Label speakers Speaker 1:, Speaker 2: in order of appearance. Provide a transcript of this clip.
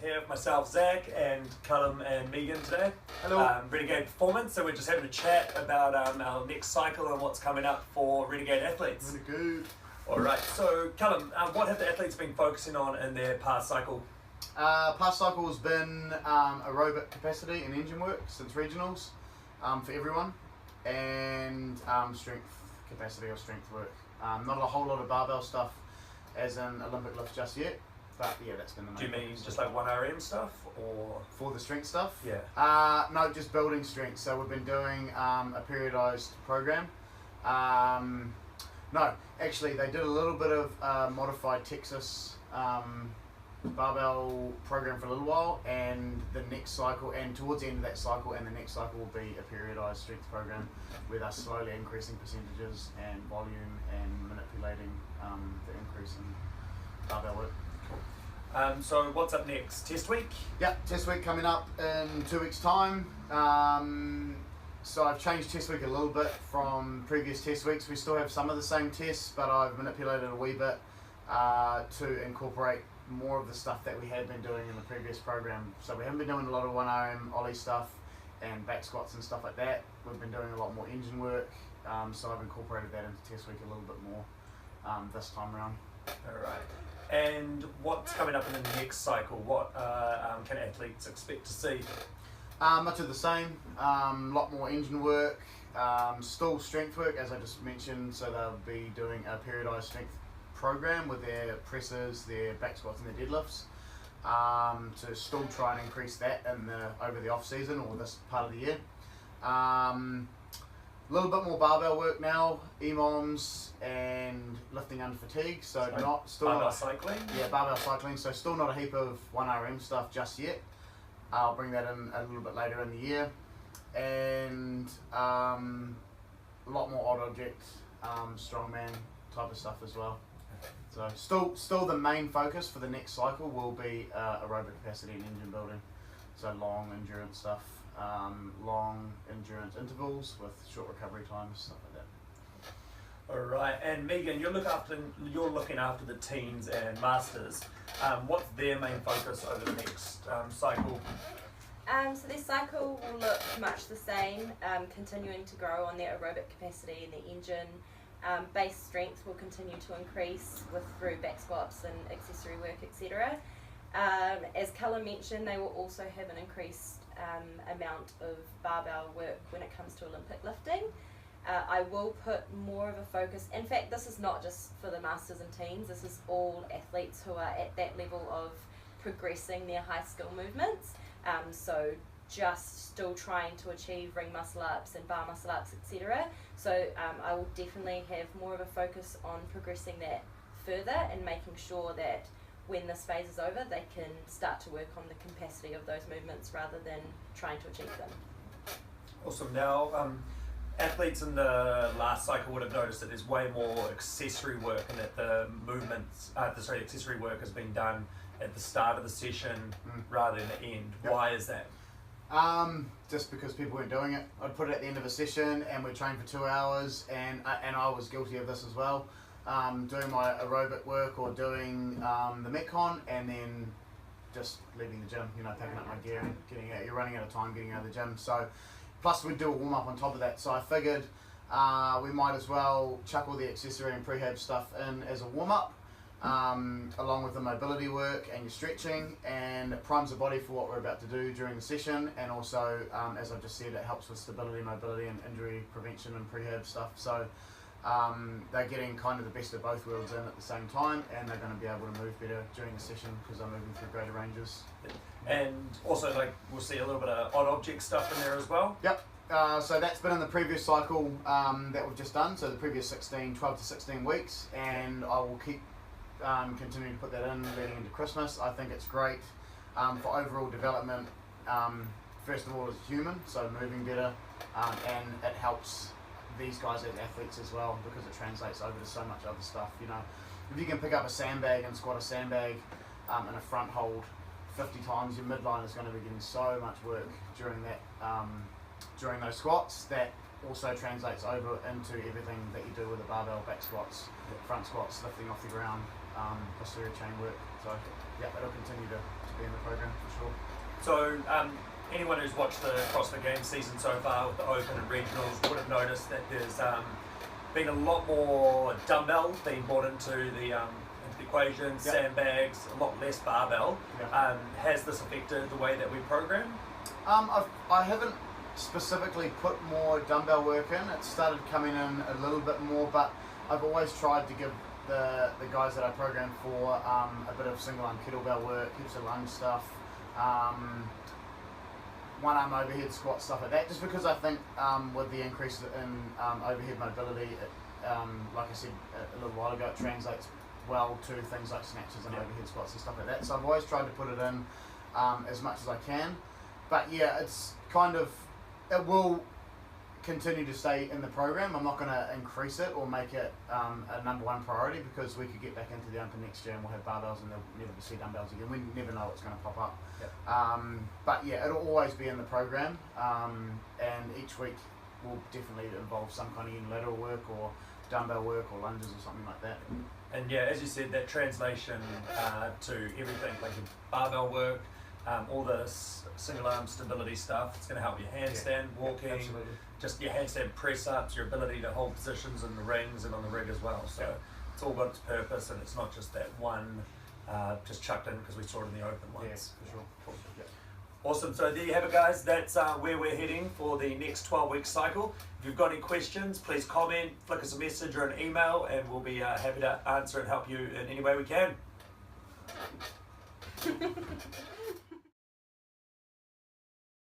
Speaker 1: Here with myself, Zach, and Callum and Megan today.
Speaker 2: Hello.
Speaker 1: Renegade Performance. So we're just having a chat about our next cycle and what's coming up for Renegade athletes.
Speaker 2: Renegade.
Speaker 1: All right. So Callum, what have the athletes been focusing on in their past cycle?
Speaker 2: Past cycle has been aerobic capacity and engine work since regionals for everyone, and strength capacity or strength work. Not a whole lot of barbell stuff as in Olympic lift just yet. But yeah, that's been the main.
Speaker 1: Do you mean just like 1RM stuff, or
Speaker 2: for the strength stuff?
Speaker 1: Yeah.
Speaker 2: No, just building strength. So we've been doing a periodized program. No, actually, they did a little bit of modified Texas barbell program for a little while, and the next cycle, and towards the end of that cycle, and the next cycle will be a periodized strength program with us slowly increasing percentages and volume and manipulating the increase in barbell work.
Speaker 1: So what's up next? Test week?
Speaker 2: Yep, test week coming up in 2 weeks' time. So I've changed test week a little bit from previous test weeks. We still have some of the same tests, but I've manipulated a wee bit to incorporate more of the stuff that we had been doing in the previous program. So we haven't been doing a lot of 1RM ollie stuff and back squats and stuff like that. We've been doing a lot more engine work, so I've incorporated that into test week a little bit more this time around.
Speaker 1: All right. And what's coming up in the next cycle? What can athletes expect to see?
Speaker 2: Much of the same. Lot more engine work, still strength work as I just mentioned. So they'll be doing a periodized strength program with their presses, their back squats, and their deadlifts. To still try and increase that in over the off season or this part of the year. A little bit more barbell work now, EMOMs and lifting under fatigue. So
Speaker 1: barbell cycling?
Speaker 2: Yeah, barbell cycling. So still not a heap of 1RM stuff just yet. I'll bring that in a little bit later in the year. And a lot more odd object, strongman type of stuff as well. So still the main focus for the next cycle will be aerobic capacity and engine building. So long endurance stuff. Long endurance intervals with short recovery times, stuff like that.
Speaker 1: All right, and Megan, you're looking after the teens and masters. What's their main focus over the next cycle?
Speaker 3: So this cycle will look much the same, continuing to grow on their aerobic capacity and the engine. Base strength will continue to increase through back squats and accessory work, etc. As Callum mentioned, they will also have an increased amount of barbell work when it comes to Olympic lifting. I will put more of a focus, in fact this is not just for the masters and teens, this is all athletes who are at that level of progressing their high skill movements, so just still trying to achieve ring muscle ups and bar muscle ups, etc. So I will definitely have more of a focus on progressing that further and making sure that when this phase is over, they can start to work on the capacity of those movements rather than trying to achieve them.
Speaker 1: Awesome. Now, athletes in the last cycle would have noticed that there's way more accessory work and that the movements, accessory work has been done at the start of the session rather than the end. Yep. Why is that?
Speaker 2: Just because people weren't doing it. I'd put it at the end of a session and we'd train for 2 hours, and I was guilty of this as well. Doing my aerobic work or doing the Metcon and then just leaving the gym, packing up my gear and getting out. You're running out of time getting out of the gym. So, plus we'd do a warm up on top of that. So I figured we might as well chuck all the accessory and prehab stuff in as a warm up, along with the mobility work and your stretching, and it primes the body for what we're about to do during the session. And also, as I've just said, it helps with stability, mobility, and injury prevention and prehab stuff. So. They're getting kind of the best of both worlds in at the same time, and they're going to be able to move better during the session because they're moving through greater ranges.
Speaker 1: And also, we'll see a little bit of odd object stuff in there as well.
Speaker 2: Yep. So that's been in the previous cycle that we've just done, so the previous 12 to 16 weeks, and I will keep continuing to put that in leading into Christmas. I think it's great for overall development. First of all, as a human, so moving better, and it helps these guys as athletes as well because it translates over to so much other stuff. If you can pick up a sandbag and squat a sandbag in a front hold 50 times, your midline is going to be getting so much work during that during those squats. That also translates over into everything that you do with the barbell back squats, front squats, lifting off the ground, posterior chain work. So yeah, it'll continue to be in the program for sure.
Speaker 1: So anyone who's watched the CrossFit Games season so far with the Open and Regionals would have noticed that there's been a lot more dumbbell being brought into the equation, sandbags, a lot less barbell. Has this affected the way that we program?
Speaker 2: I haven't specifically put more dumbbell work in. It started coming in a little bit more, but I've always tried to give the guys that I program for a bit of single arm kettlebell work, heaps of lunge stuff, one arm overhead squat, stuff like that, just because I think with the increase in overhead mobility, like I said a little while ago, it translates well to things like snatches and overhead squats and stuff like that. So I've always tried to put it in as much as I can. But yeah, it's kind of, it will continue to stay in the program. I'm not going to increase it or make it a number one priority, because we could get back into the Open next year and we'll have barbells and they'll never see dumbbells again. We never know what's going to pop up. But yeah, it'll always be in the program, and each week will definitely involve some kind of unilateral work or dumbbell work or lunges or something like that.
Speaker 1: And yeah, as you said, that translation to everything, like your barbell work, all the single arm stability stuff, it's going to help your handstand, walking, just your handstand press ups, your ability to hold positions in the rings and on the rig as well. So it's all got its purpose, and it's not just that one just chucked in because we saw it in the Open ones.
Speaker 2: Yes, for sure.
Speaker 1: Awesome. So there you have it, guys. That's where we're heading for the next 12-week cycle. If you've got any questions, please comment, flick us a message or an email, and we'll be happy to answer and help you in any way we can.